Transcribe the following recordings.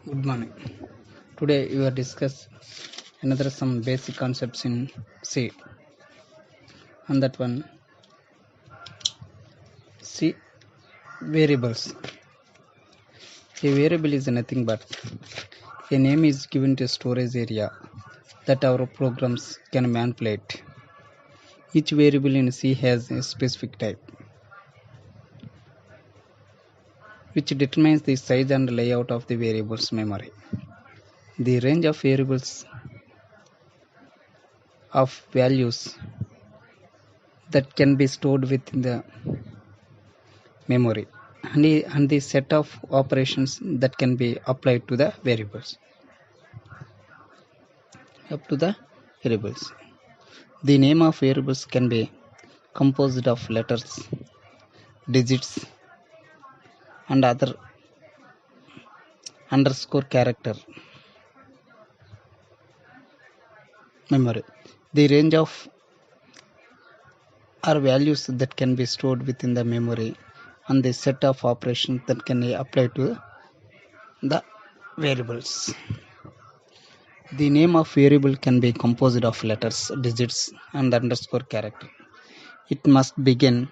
Good morning. Today we will discuss another some basic concepts in C. On that one, C variables. A variable is nothing but a name is given to a storage area that our programs can manipulate. Each variable in C has a specific type, which determines the size and layout of the variable's memory. The range of variables of values that can be stored within the memory and the set of operations that can be applied to the variables. The name of variables can be composed of letters, digits, and other underscore character memory. The range of are values that can be stored within the memory and the set of operations that can be applied to the variables. The name of variable can be composed of letters, digits, and underscore character. It must begin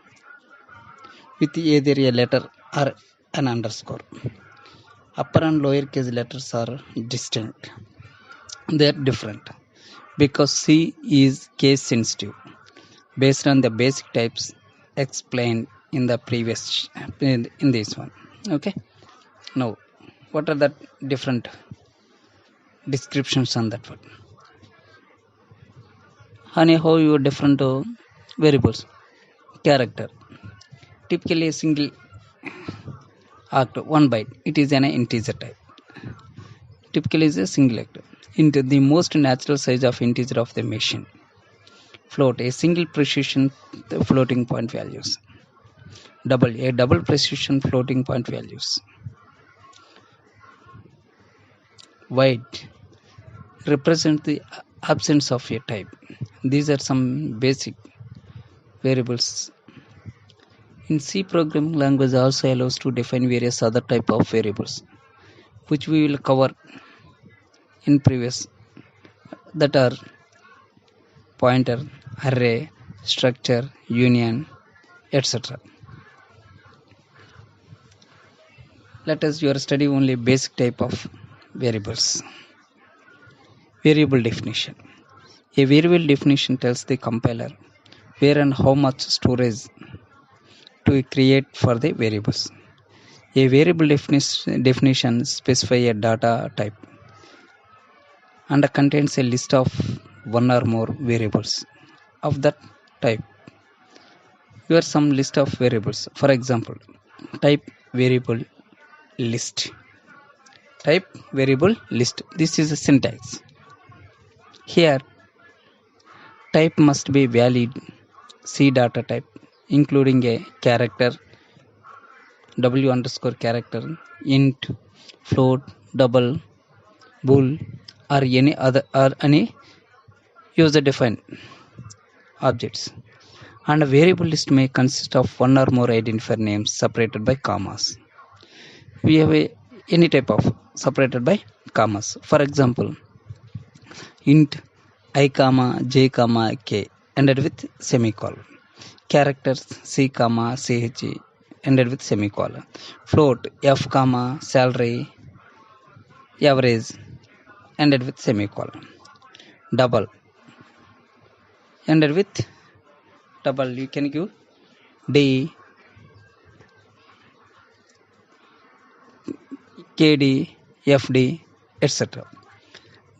with either a letter or an underscore. Upper and lower case letters are distinct. They are different because C is case sensitive based on the basic types explained in the previous in this one. Okay. Now, what are the different descriptions on that one? Honey, how you different variables? Character. Typically a single octet, 1 byte. It is an integer type. Typically is a single octet. Into the most natural size of integer of the machine. Float, a single precision floating point values. Double, a double precision floating point values. Wide represent the absence of a type. These are some basic variables. In C programming language also allows to define various other type of variables, which we will cover in previous, that are pointer, array, structure, union, etc. Let us study only basic type of variables. Variable definition. A variable definition tells the compiler where and how much storage to create for the variables. A variable definition specifies a data type and contains a list of one or more variables of that type. Here are some list of variables. For example, type variable list. Type variable list. This is a syntax. Here, type must be valid C data type, including a character, W underscore character, int, float, double, bool, or any user defined objects. And a variable list may consist of one or more identifier names separated by commas. We have any type of separated by commas. For example, int I comma j comma k ended with semicolon. Characters c comma ch ended with semicolon. Float f comma salary average ended with semicolon. Double ended with double. You can give d, kd, fd, etc.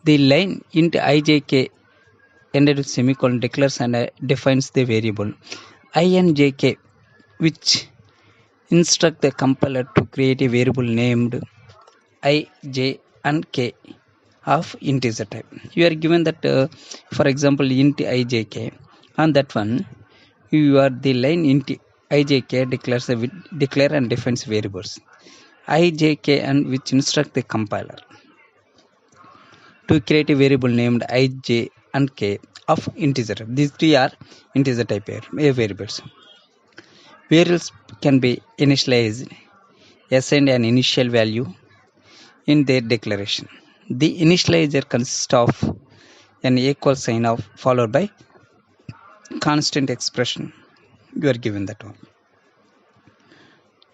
The line int ijk ended with semicolon declares and defines the variable injk, which instruct the compiler to create a variable named I, j and k of integer type. You are given that for example int ijk, on that one you are the line int ijk declare and defines variables ijk and which instruct the compiler to create a variable named I, j and k of integer type. These three are integer type variables. Variables can be initialized, assigned an initial value, in their declaration. The initializer consists of an equal sign of followed by constant expression. You are given that one.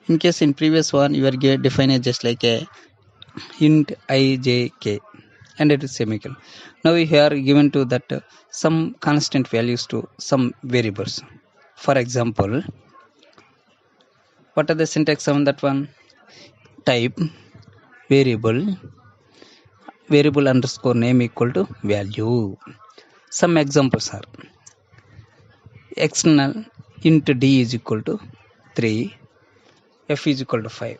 In case in previous one you are defined just like a int I j k and it is semicolon. Now we are given to that some constant values to some variables. For example, what are the syntax on that one? Type variable underscore name equal to value. Some examples are external int d is equal to 3, f is equal to 5.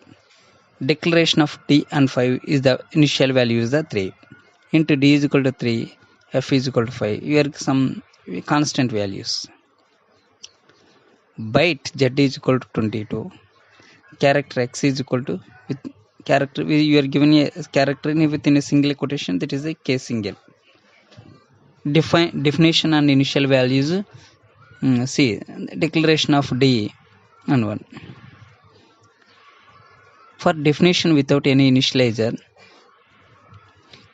Declaration of d and 5 is the initial value is the 3. Int d is equal to 3, f is equal to 5. Here some constant values. Byte z is equal to 22. Character x is equal to with character you are given a character within a single quotation, that is a k single. Definition and initial values. See declaration of d and 1. For definition without any initializer,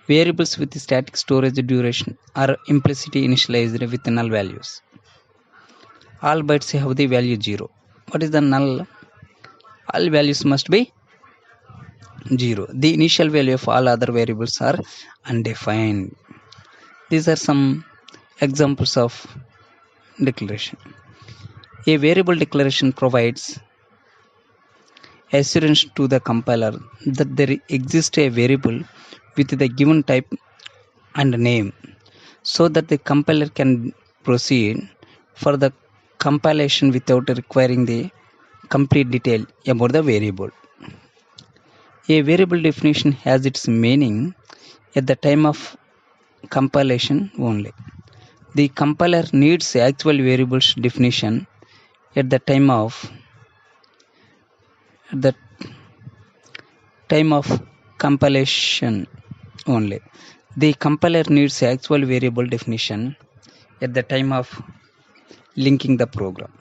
variables with static storage duration are implicitly initialized with null values. All bytes have the value 0. What is the null? All values must be 0. The initial value of all other variables are undefined. These are some examples of declaration. A variable declaration provides assurance to the compiler that there exists a variable with the given type and name, so that the compiler can proceed for the compilation without requiring the complete detail about the variable. A variable definition has its meaning at the time of compilation only. The compiler needs actual variables definition at the time of compilation only. The compiler needs actual variable definition at the time of linking the program.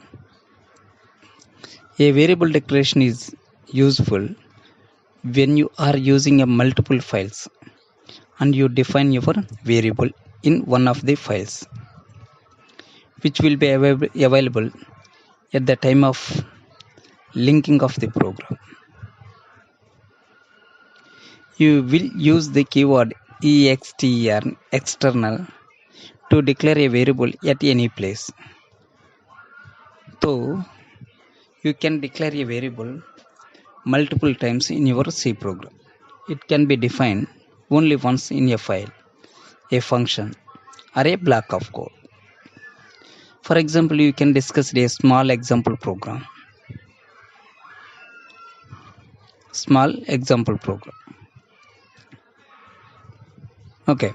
A variable declaration is useful when you are using a multiple files and you define your variable in one of the files, which will be available at the time of linking of the program. You will use the keyword external to declare a variable at any place. So you can declare a variable multiple times in your C program. It can be defined only once in a file, a function, or a block of code. For example, you can discuss a small example program. Okay,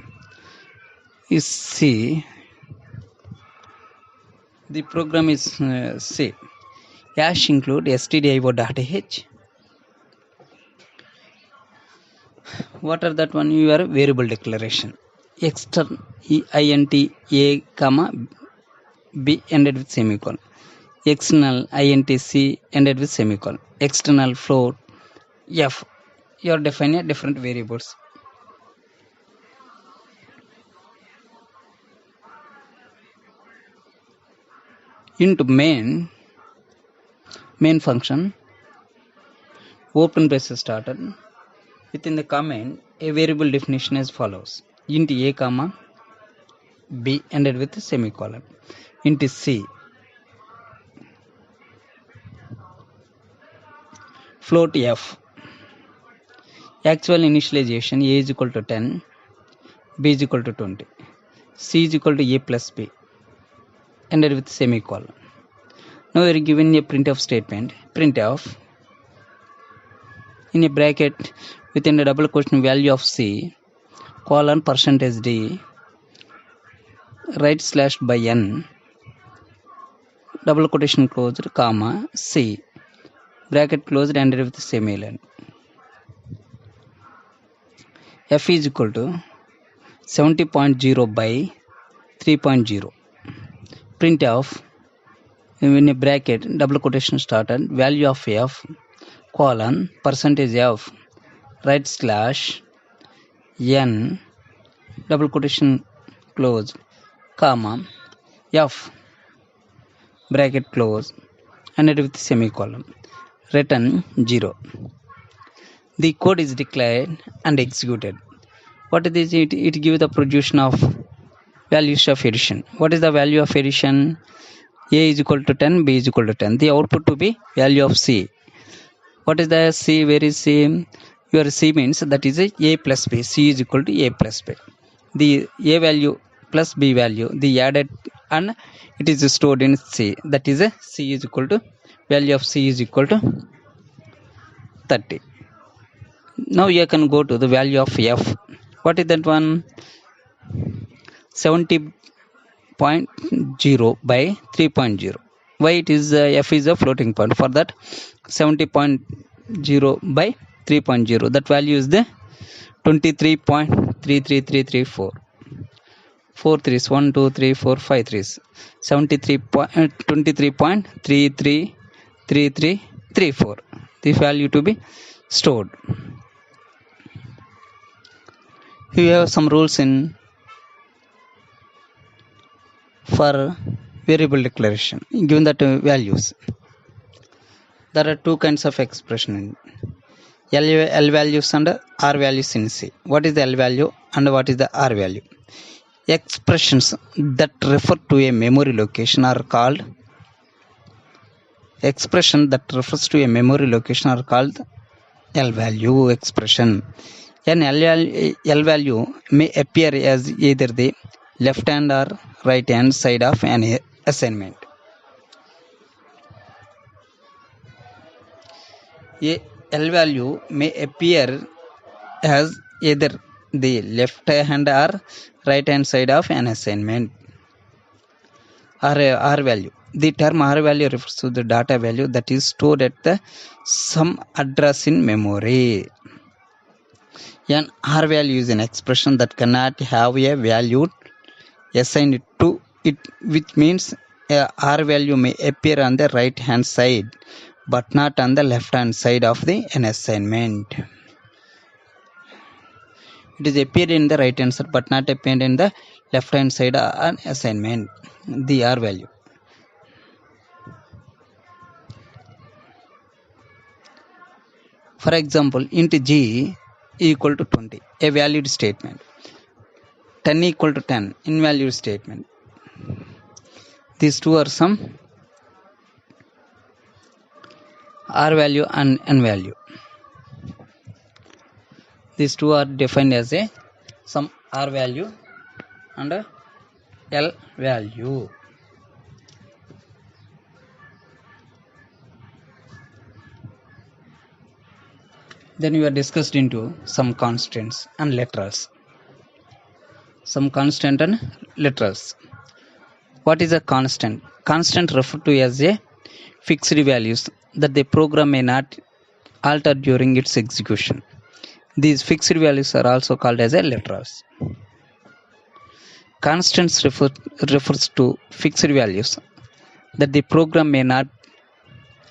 you see the program is say hash include stdio.h. What are that one? Your variable declaration. External int a comma b ended with semicolon. External int c ended with semicolon. External float f. You are defining different variables. Into main function, open braces started. Within the comment, a variable definition as follows: int a comma b ended with semicolon. Int c float f. Actual initialization a is equal to 10, b is equal to 20, c is equal to a plus b ended with semicolon. Now we are given a printf statement. Printf in a bracket within a double quotation value of c colon percentage d right slash by n double quotation closed comma c bracket closed ended with semicolon. F is equal to 70.0 by 3.0. Printf in a bracket double quotation started value of f colon percentage f right slash n double quotation close comma f bracket close and it with semicolon return 0. The code is declared and executed. What is this? It gives the production of values of addition. What is the value of addition? A is equal to 10, B is equal to 10. The output to be value of C. What is the C? Where is C? Your C means that is A plus B. C is equal to A plus B. The A value plus B value, the added and it is stored in C. That is C is equal to value of C is equal to 30. Now you can go to the value of F. What is that one? 70.0 by 3.0. Why it is F is a floating point? For that 70.0 by 3.0, that value is the 23.33334. 4 threes, 1 2 3 4 5 threes, 23.333334. The value to be stored. We have some rules in for variable declaration. Given that values, there are two kinds of expression in L values and R values in C. What is the L value and what is the R value? Expressions that refer to a memory location are called L value expression. An L value may appear as either the left hand or right hand side of an assignment. A L value may appear as either the left hand or right hand side of an assignment. R value. The term R value refers to the data value that is stored at some address in memory. An R value is an expression that cannot have a value assigned to it, which means a R value may appear on the right hand side but not on the left hand side of an assignment. It is appeared in the right hand side but not appeared in the left hand side of an assignment. The R value. For example, int G equal to 20, a valued statement. 10 equal to 10, invalid statement. These two are some R value and N value. These two are defined as some R value and L value. Then we are discussed into some constants and literals. Some constant and literals. What is a constant? Constant referred to as a fixed values that the program may not alter during its execution. These fixed values are also called as a literals. Constants refers to fixed values that the program may not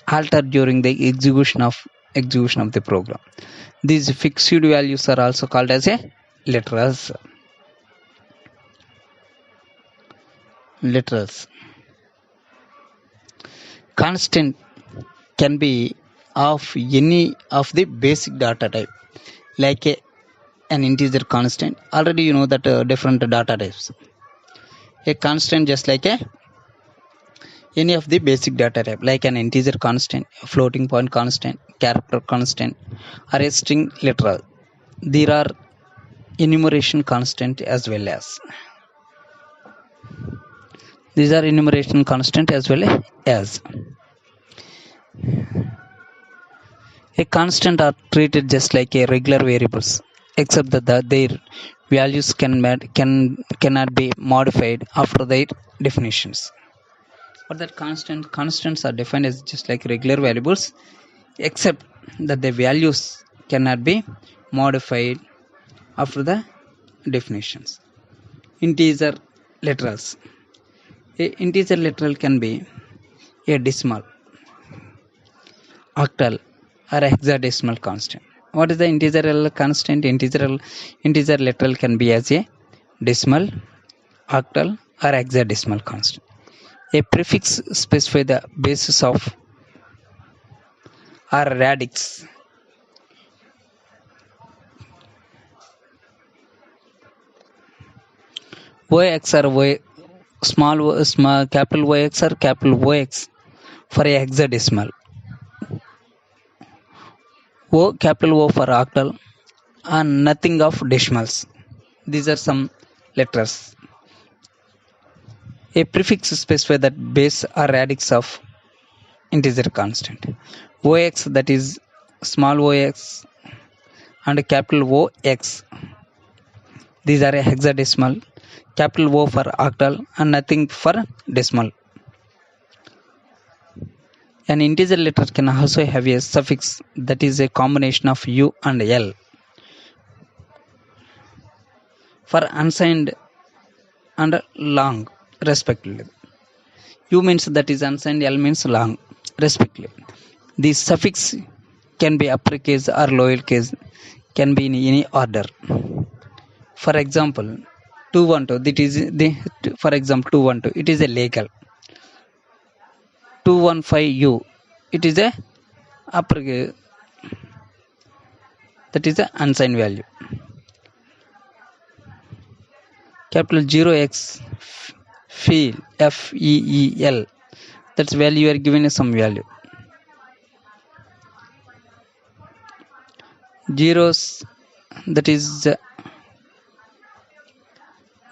alter during the execution of the program. These fixed values are also called as a literals. Constant can be of any of the basic data type, like an integer constant. Already you know that different data types. A constant just like any of the basic data type, like an integer constant, floating point constant, character constant, or a string literal. There are enumeration constant as well as. These are enumeration constant as well as. A constant are treated just like a regular variables, except that their values cannot be modified after their definitions. For that constants are defined as just like regular variables, except that the values cannot be modified after the definitions. Integer literals. A integer literal can be a decimal, octal, or hexadecimal constant. What is the integer constant? Integer literal can be as a decimal, octal, or hexadecimal constant. A prefix specifies the basis of or radix. Ox or y, small capital Yx or capital Ox for a hexadecimal. O capital O for octal and nothing of decimals. These are some letters. A prefix specifies the base or radix of integer constant. Ox, that is small ox, and capital Ox. These are a hexadecimal. Capital O for octal and nothing for decimal. An integer letter can also have a suffix that is a combination of U and L. For unsigned and long, respectively. U means that is unsigned, L means long, respectively. The suffix can be uppercase or lowercase, can be in any order. For example, 212, that is for example 212, it is a legal. 215U, it is a uppercase, that is a unsigned value. Capital 0x feel, FEEL, that's value you are given some value. Zeros, that is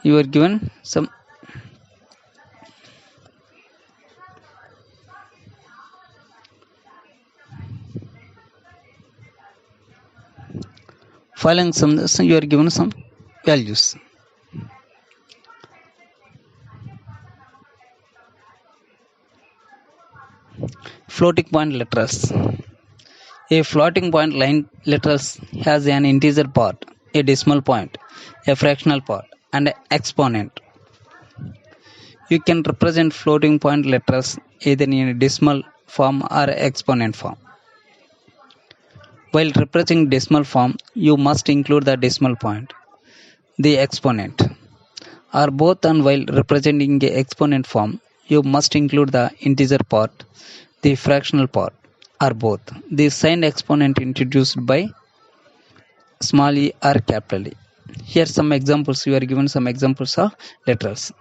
you are given some following some, you are given some values. Floating point letters. A floating point line letters has an integer part, a decimal point, a fractional part, and an exponent. You can represent floating point letters either in a decimal form or exponent form. While representing decimal form, you must include the decimal point, the exponent, or both, and while representing the exponent form, you must include the integer part, the fractional part, or both. The signed exponent introduced by small e or capital E. Here some examples, you are given some examples of letters.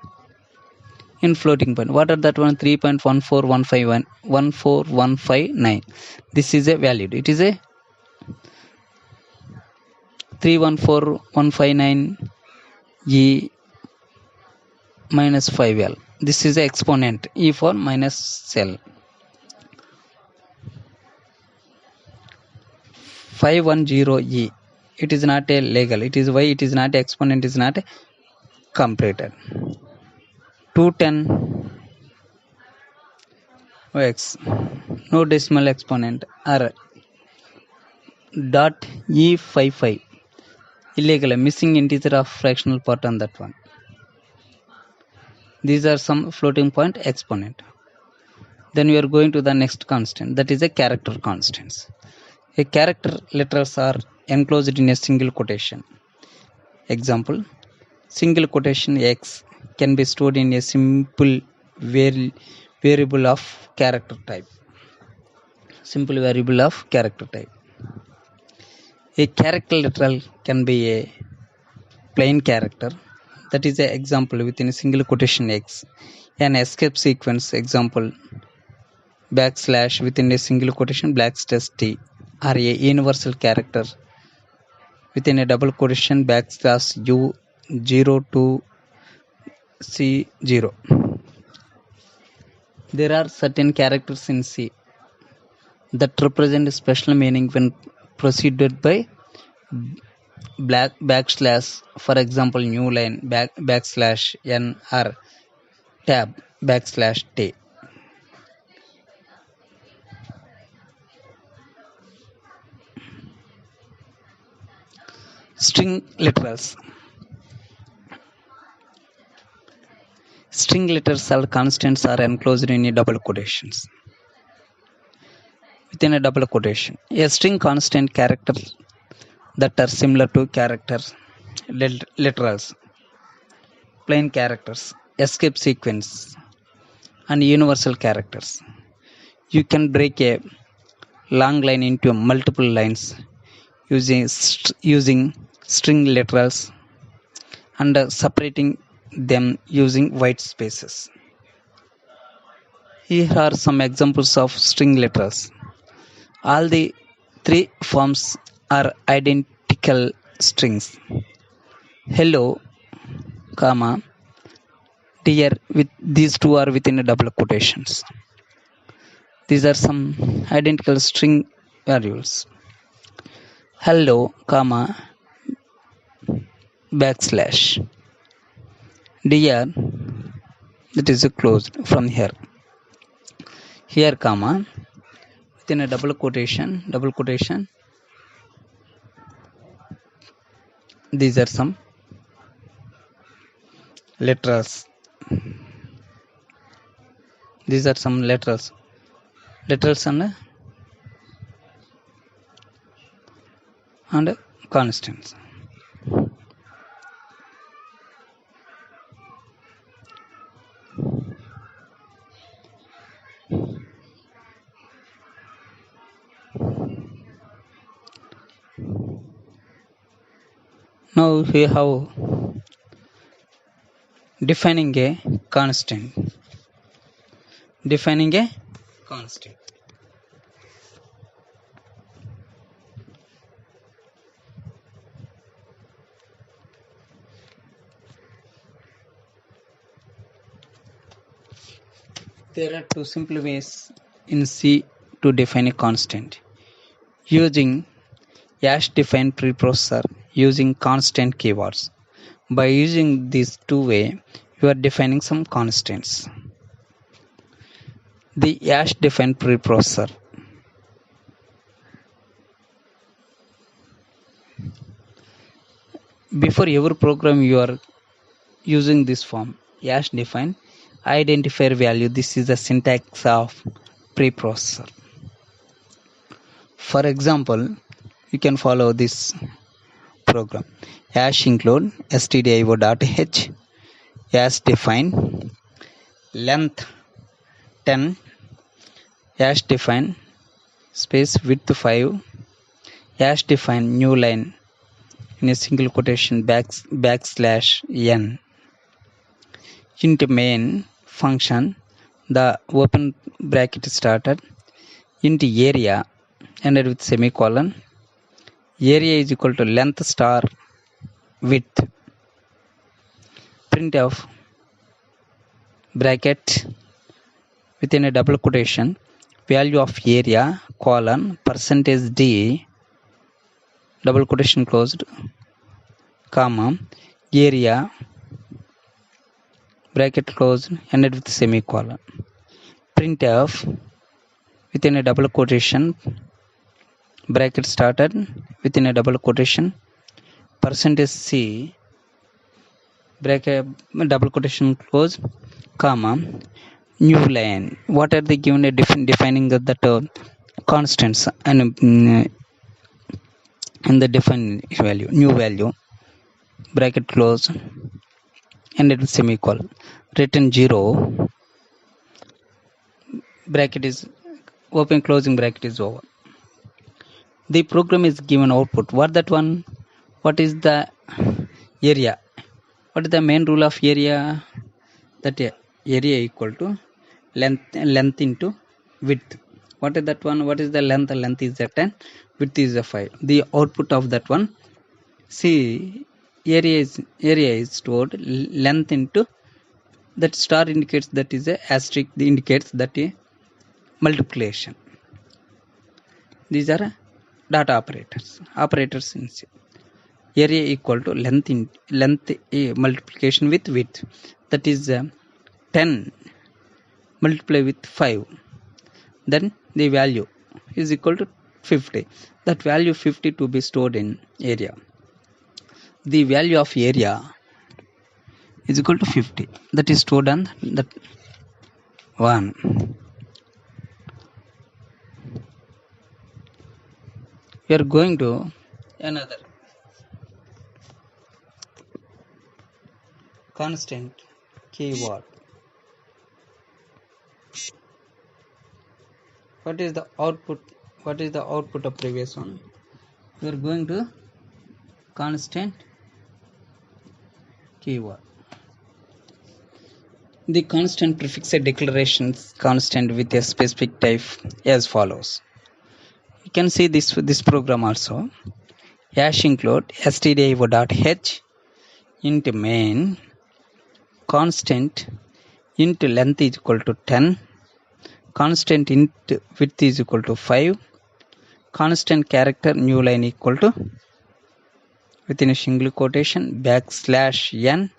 In floating point, what are that one? 3.14151 This is a valid. It is a 314159 E minus 5L. This is the exponent, E for minus L. 510E. It is not a legal. It is why it is not exponent, is not completed. 210 X. No decimal exponent. R. Dot E55. Illegal. Missing integer of fractional part on that one. These are some floating point exponent. Then we are going to the next constant, that is a character constants. A character letters are enclosed in a single quotation. Example, single quotation X can be stored in a simple variable of character type. Simple variable of character type. A character literal can be a plain character. That is an example within a single quotation X. An escape sequence, example, backslash within a single quotation \t, or a universal character within a double quotation \u 0 to C0. There are certain characters in C that represent special meaning when preceded by backslash, for example new line backslash n or tab backslash t. String literals. String letters or constants are enclosed in a double quotations. Within a double quotation, a string constant character that are similar to characters, literals, plain characters, escape sequence, and universal characters. You can break a long line into multiple lines using string literals and separating them using white spaces. Here are some examples of string literals. All the three forms are identical strings. Hello, comma, dear, with these two are within a double quotations. These are some identical string variables. Hello, comma, backslash. Dear, that is closed from here. Here, comma, within a double quotation. These are some literals. These are some literals and constants. Now we have defining a constant. There are two simple ways in C to define a constant. Using hash define preprocessor using constant keywords. By using these two ways, you are defining some constants. The hash define preprocessor. Before every program you are using this form, hash define identifier value. This is the syntax of preprocessor. For example, you can follow this program. Hash include stdio.h, hash define length 10, hash define space width 5, hash define new line in a single quotation backslash n. Int main function, the open bracket started, int area ended with semicolon. Area is equal to length star width. Printf bracket within a double quotation value of area colon percentage d double quotation closed comma area bracket closed ended with semicolon. Printf within a double quotation bracket started within a double quotation percentage c bracket double quotation closed comma new line. What are they given a defining that constants and the defined value new value bracket close ended with semicolon. Return 0 bracket is open closing bracket is over. The program is given output. What that one? What is the area? What is the main rule of area? That area equal to length into width. What is that one? What is the length? The length is a 10, width is a 5. The output of that one, see, area is stored length into that star indicates that is a asterisk indicates that a multiplication. These are data operators in C. Area equal to length multiplication with width, that is 10 multiply with 5, then the value is equal to 50. That value 50 to be stored in area. The value of area is equal to 50, that is stored on that one. We are going to another constant keyword. What is the output? What is the output of previous one? We are going to constant keyword. The constant prefix a declaration constant with a specific type as follows. You can see this program also. Hash include stdio.h int main constant int length is equal to 10, constant int width is equal to 5, constant character new line equal to within a single quotation \n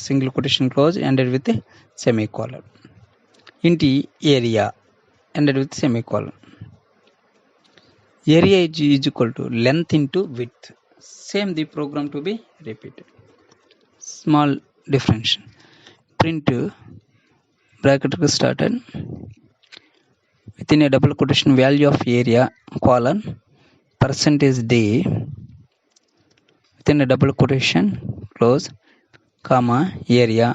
single quotation close ended with a semicolon. Int area ended with semicolon. Area is equal to length into width. Same the program to be repeated. Small difference. Print bracket started within a double quotation value of area colon %d within a double quotation close comma area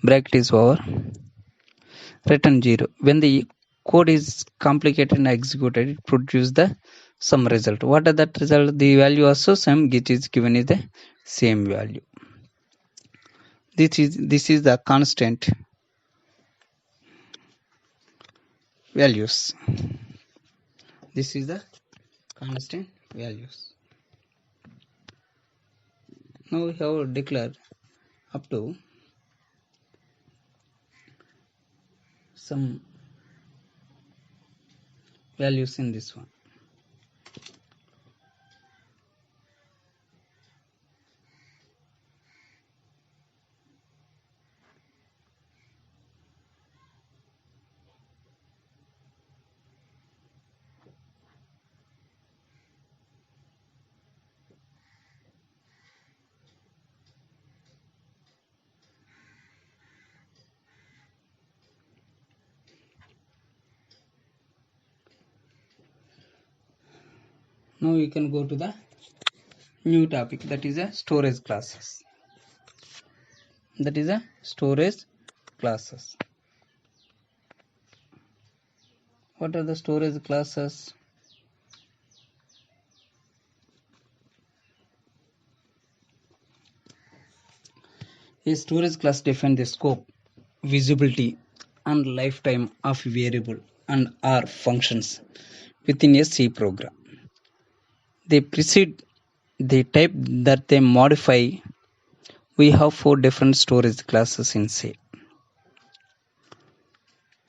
bracket is over return 0. When the code is complicated and executed, it produces the some result. What are that result? The value also same, which is given is the same value. This is the constant values. This is the constant values. Now we have declared up to some values in this one. Now you can go to the new topic, that is a storage classes. That is a storage classes. What are the storage classes? A storage class defines the scope, visibility, and lifetime of variable and or functions within a C program. They precede the type that they modify. We have 4 different storage classes in C.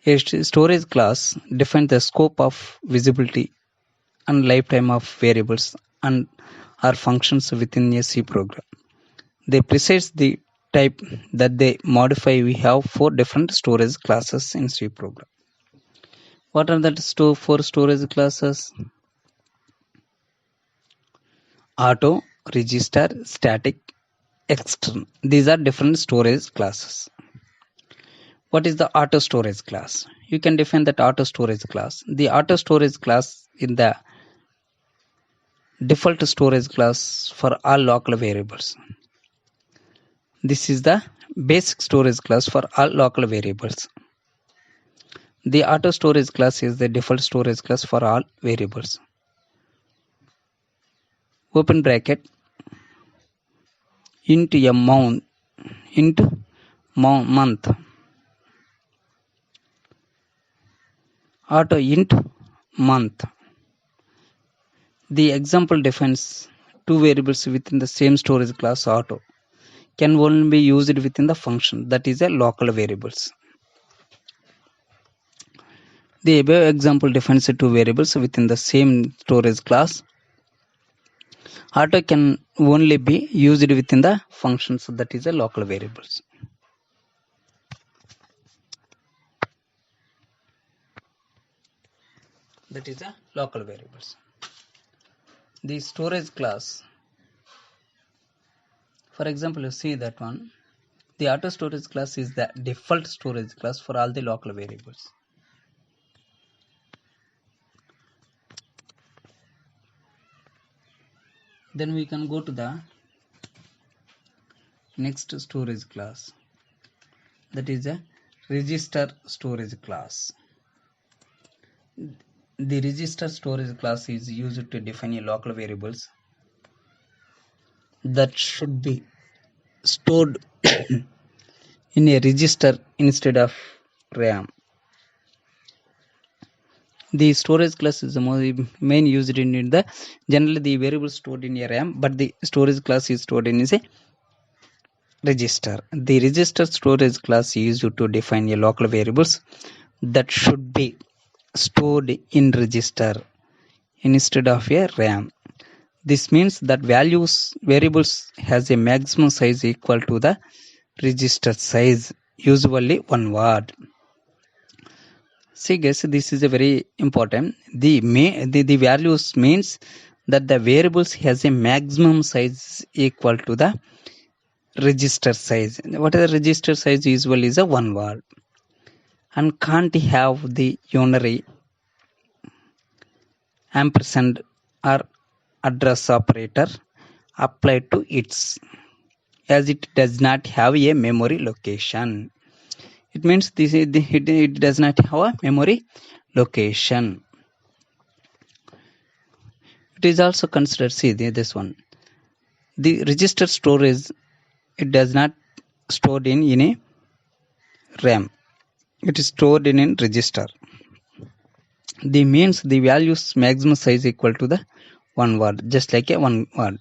A storage class defines the scope of visibility and lifetime of variables and or functions within a C program. They precede the type that they modify. We have 4 different storage classes in C program. What are the 4 storage classes? Auto, register, static, extern. These are different storage classes. What is the auto storage class? You can define that auto storage class. The auto storage class in the default storage class for all local variables. This is the basic storage class for all local variables. The auto storage class is the default storage class for all variables. Open bracket int month auto int month. The example defines 2 variables within the same storage class auto can only be used within the function, that is a local variables. The above example defines 2 variables within the same storage class. Auto can only be used within the functions, that is a local variables. That is a local variables. The storage class, for example, you see that one. The auto storage class is the default storage class for all the local variables. Then we can go to the Next storage class, that is a register storage class. The register storage class is used to define a local variables that should be stored in a register instead of RAM. The storage class is the main used in the generally the variable stored in a RAM, but the storage class is stored in a register. The register storage class is used to define a local variables that should be stored in register instead of a RAM. This means that variables has a maximum size equal to the register size, usually 1 word. See guys, this is a very important. The values means that the variables has a maximum size equal to the register size. What is the register size? Usually is a 1 word, and can't have the unary ampersand or address operator applied to its, as it does not have a memory location. It means it does not have a memory location. It is also considered, see this one, the register storage, it does not stored in a RAM. It is stored in a register. The means the values maximum size equal to the 1 word, just like a 1 word.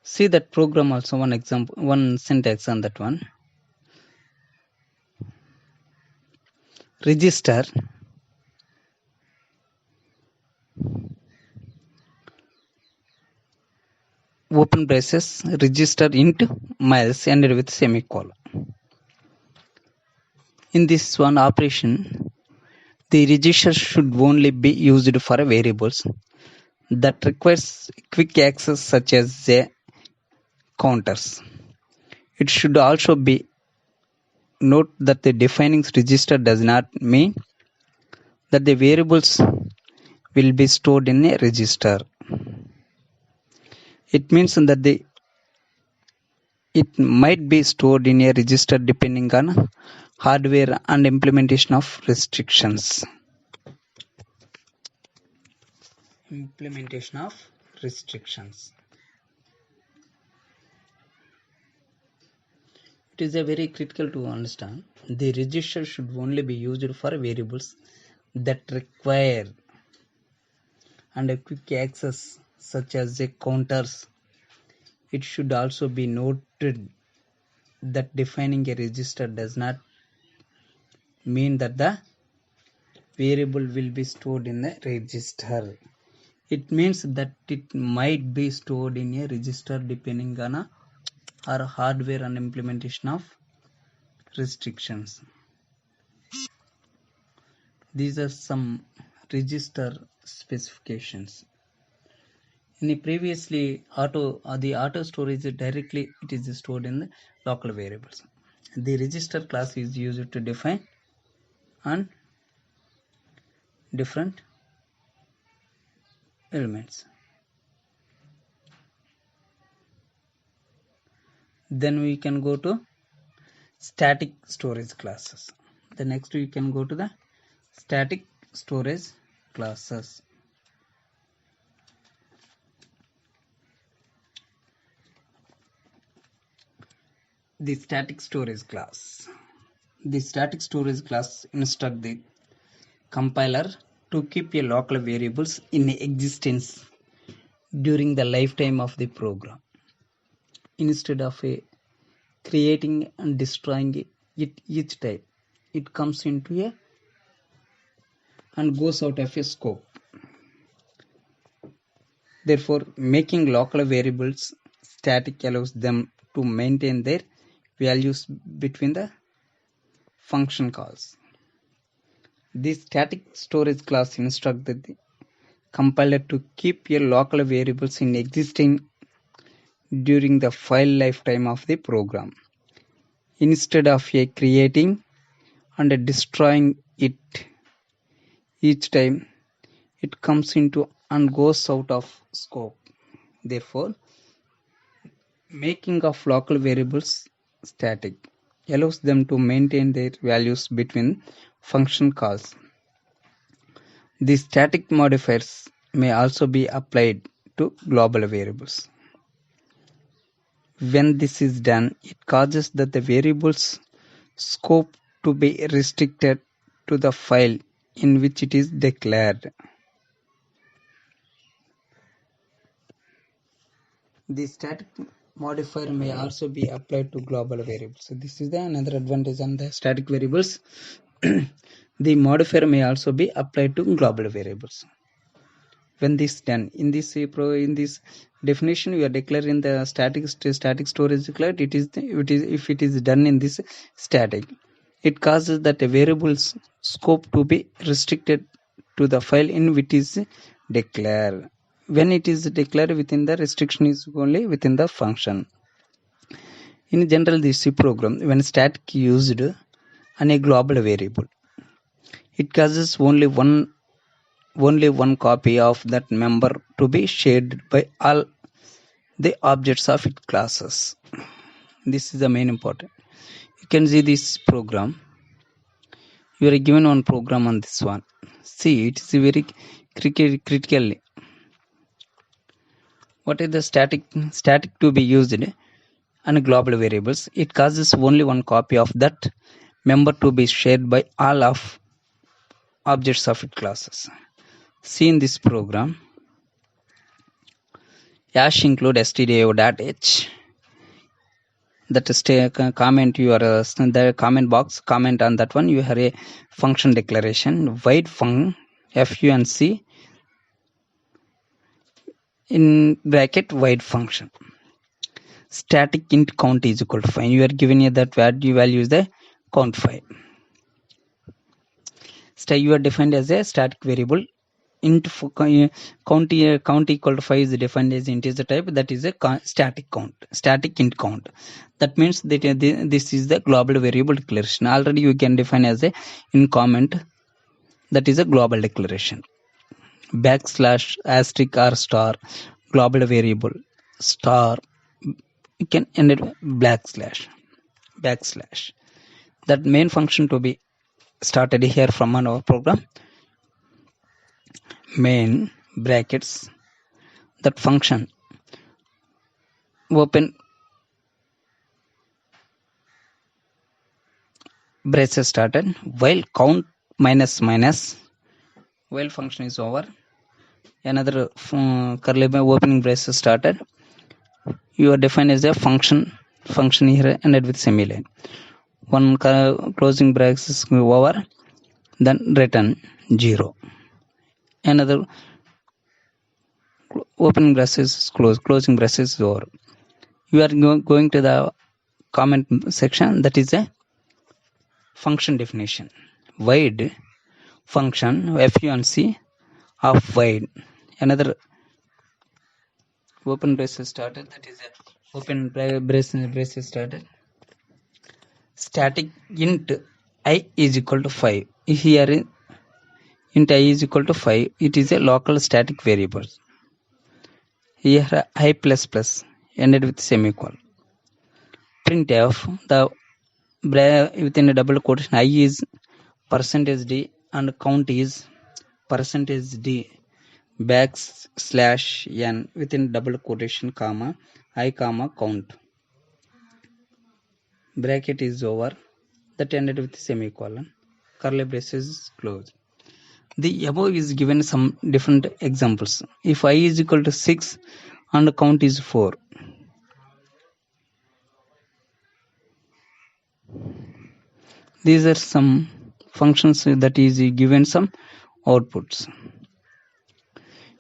See that program also, one example, one syntax on that one. Register open braces register int miles ended with semicolon. In this one operation, the register should only be used for variables that requires quick access, such as counters. It should also be note that the defining register does not mean that the variables will be stored in a register. It means that it might be stored in a register depending on hardware and implementation of restrictions. Implementation of restrictions. It is a very critical to understand. The register should only be used for variables that require and a quick access, such as the counters. It should also be noted that defining a register does not mean that the variable will be stored in the register. It means that it might be stored in a register depending on our hardware and implementation of restrictions. These are some register specifications. In the previously the auto storage directly it is stored in the local variables. The register class is used to define and different elements. Then we can go to static storage classes. The next we can go to the static storage classes. The static storage class. The static storage class instructs the compiler to keep a local variables in existence during the lifetime of the program, instead of creating and destroying it each time it comes into a and goes out of a scope. Therefore, making local variables static allows them to maintain their values between the function calls. The static storage class instructs the compiler to keep a local variables in existing during the file lifetime of the program, instead of creating and destroying it each time it comes into and goes out of scope. Therefore, making of local variables static allows them to maintain their values between function calls. These static modifiers may also be applied to global variables. When this is done, it causes that the variable's scope to be restricted to the file in which it is declared. The static modifier may also be applied to global variables. So this is another advantage on the static variables. The modifier may also be applied to global variables. When this done in this definition, we are declaring the static storage declared. If it is done in this static, it causes that a variable's scope to be restricted to the file in which is declared. When it is declared within the restriction is only within the function. In general, this C program, when static used on a global variable, it causes only one copy of that member to be shared by all the objects of its classes. This is the main important. You can see this program. You are given one program on this one. See, it is very critical. What is the static to be used on global variables? It causes only one copy of that member to be shared by all of objects of its classes. See in this program, hash include stdio.h. That comment your the comment box, comment on that one. You have a function declaration void func func in bracket void function. Static int count is equal to 5. You are given here that value is the count 5. You are defined as a static variable. Int count equal to 5 is defined as integer type. That is a static int count. That means that this is the global variable declaration. Already you can define as a in comment. That is a global declaration. Backslash asterisk or star global variable star. You can end it backslash. That main function to be started here from our program. Main brackets, that function open braces started while count minus while function is over, another curly opening braces started. You are defined as a function here ended with semiline. One closing braces over, then return 0. Another opening braces closing braces over. You are going to the comment section. That is a function definition. Void function func of void. Another open braces started. That is a open braces started. Static int I is equal to 5. Here int I is equal to 5. It is a local static variable. Here I plus ended with semicolon. Printf, the within a double quotation, I is %d and count is %d \n within double quotation comma I comma count. Bracket is over, that ended with semicolon. Curly braces closed. The above is given some different examples. If I is equal to 6 and count is 4. These are some functions that is given some outputs.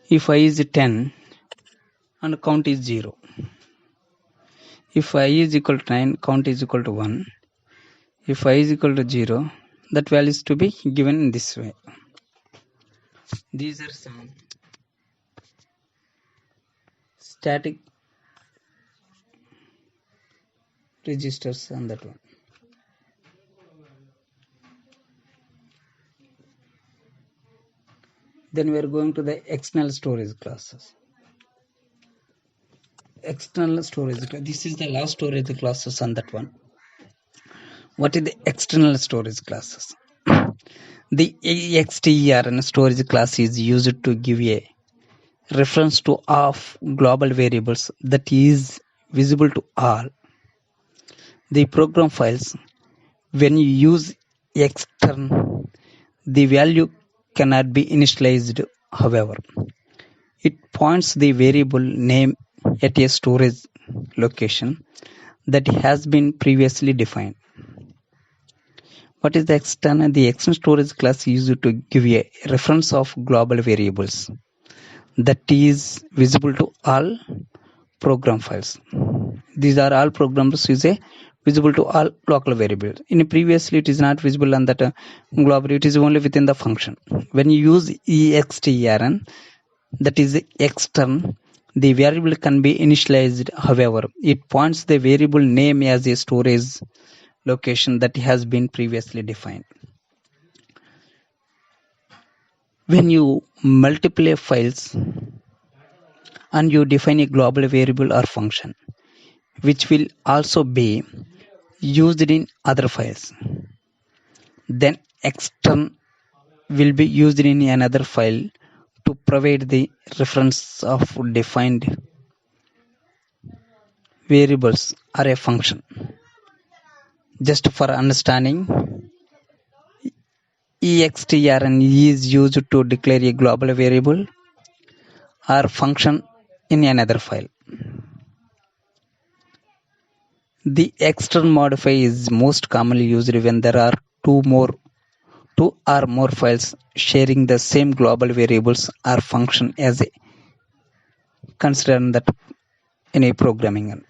If I is 10 and count is 0. If I is equal to 9, count is equal to 1. If I is equal to 0, that value is to be given in this way. These are some static registers on that one. Then we are going to the external storage classes. external storage. This is the last storage classes on that one. What is the external storage classes? The EXTERN storage class is used to give a reference to of global variables that is visible to all the program files. When you use extern, the value cannot be initialized. However, it points the variable name at a storage location that has been previously defined. What is the external? The external storage class used to give a reference of global variables that is visible to all program files. These are all programs is a visible to all local variables. In previously, it is not visible on that global. It is only within the function. When you use EXTERN, that is extern, the variable can be initialized. However, it points the variable name as a storage location that has been previously defined. When you multiply files and you define a global variable or function, which will also be used in other files, then extern will be used in another file to provide the reference of defined variables or a function. Just for understanding, EXTRN is used to declare a global variable or function in another file. The extern modifier is most commonly used when there are two or more files sharing the same global variables or function as considered that in a programming.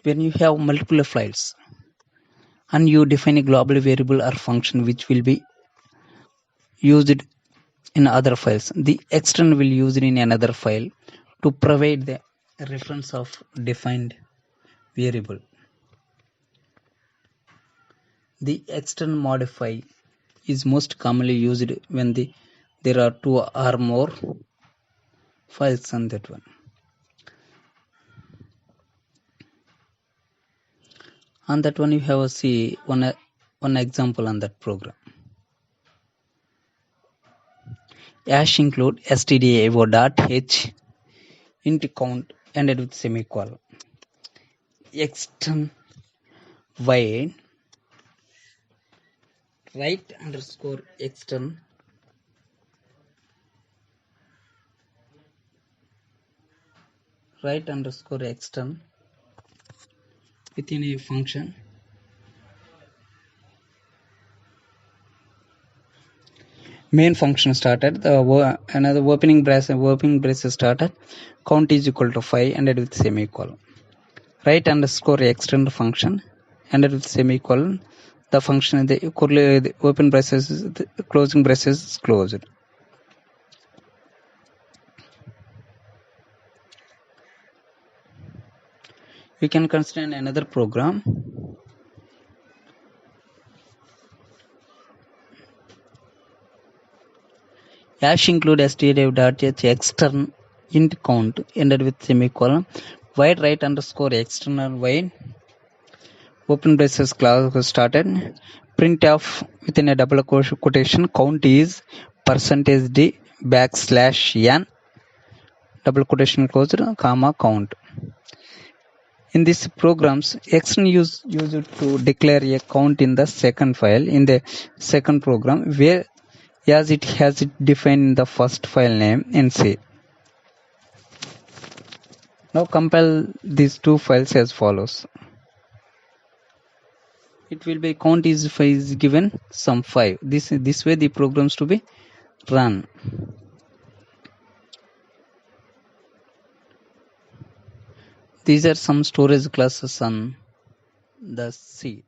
When you have multiple files and you define a global variable or function which will be used in other files, the extern will use it in another file to provide the reference of defined variable. The external modifier is most commonly used when there are two or more files on that one. On that one, you have a see one example on that program. Hash include stdio.h int count ended with semicolon. Extern void write underscore extern write underscore extern within a function main function started, another opening brace started, count is equal to 5 ended with semicolon. Write underscore extend function ended with semicolon. The function the open braces, the closing braces is closed. We can consider another program. Hash include stdio.h extern int count ended with semicolon. Void write underscore external void open braces class started. Printf within a double quotation count is %d \n double quotation closed comma count. In these programs, extern used to declare a count in the second file in the second program, where as it has it defined in the first file name in C. Now compile these two files as follows. It will be count is given some 5. This way the programs to be run. These are some storage classes on the C.